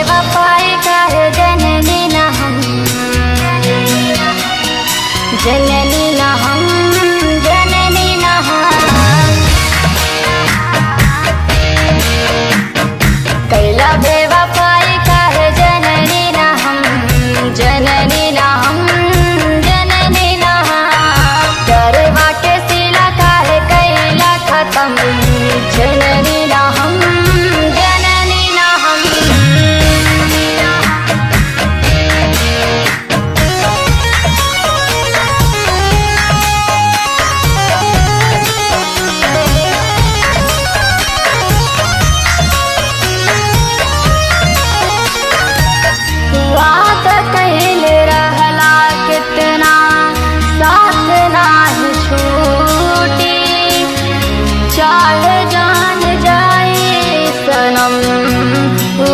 बेवफाई काहे जननी न हम, जननी न हम, जननी न हम। कैला बेवफाई काहे जननी न हम, जननी न हम, जननी न हम। डरवा के सिला काहे कैला खत्म, जननी न हम, जननी न हम। वादा कइले रहला कितना, साथ नाही छूटी। चाहे जान जाए सनम,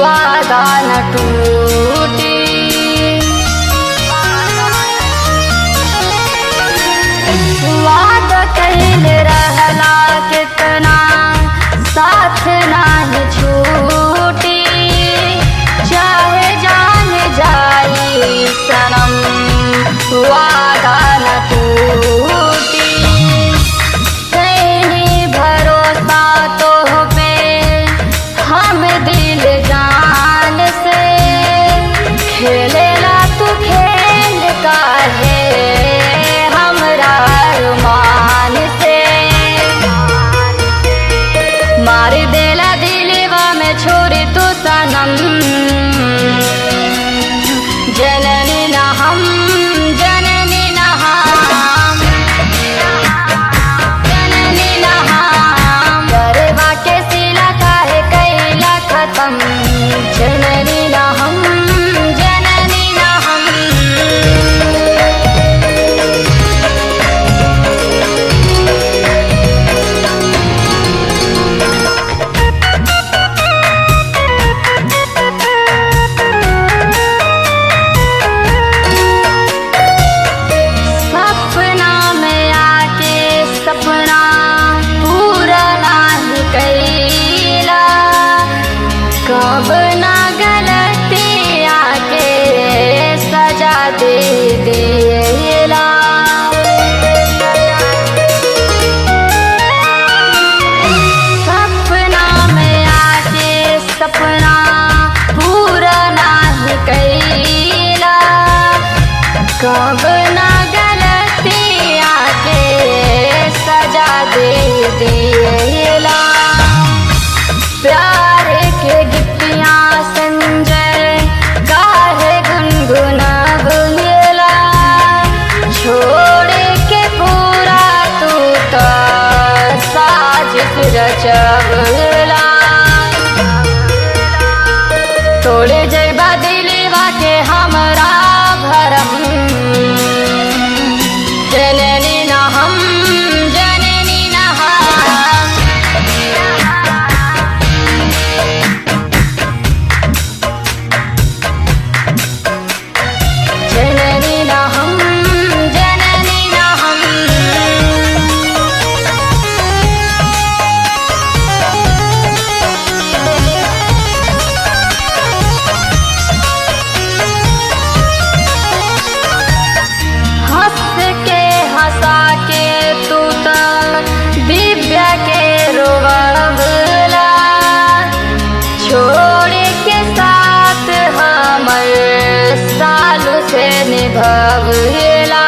वादा न टूटी। वादा कइले रहला कितना, साथ नाही छूटी। चाहे जान जाए सनम, वादा न टूटी। कहीं भरोसा तोह पे हम दिल जान से, खेलेला तू खेल काहे हमरा अरमान से। मार देला दिलवा में छोड़ी तू सनम, जननी न हम, जननी न हम, जननी न हम। डरवा के सिला काहे कैला खत्म, जननी न हम, जननी न हम। सपना में आके सपना पूरा नाही कैला, कब ना गलती आके सजा दे देला। सपना में आके सपना पूरा नाही कैला, कब ना गलती आके सजा दे देला। प्यार के गीतियाँ संजय काहे गुनगुनावेला, छोड़ के पूरा तू तो साजिश रचवला। तोड़े जइबा दिलवा के हमरा भरम, जननी न हम, जननी न हम। जननी न हम, जननी न हम। हंस के हंसा के तू तो दिव्या के रोवला, छोड़ के साथ हमर सालों से निभवला।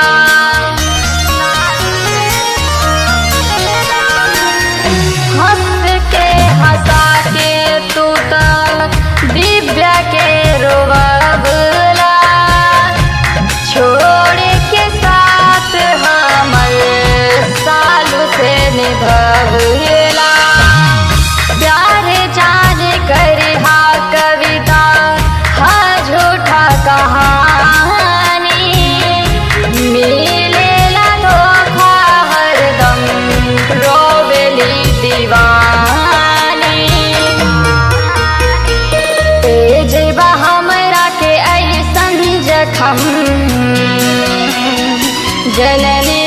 हंस के हंसा के तू तो दिव्या के रोवला, छोड़ के साथ हमर सालों से निभवला। प्यार जान कर हा कविता, हा झूठा कहानी। मिलेला धोखा हरदम, रोवेली दीवानी। जेबा हमरा के ऐसन जखम, जननी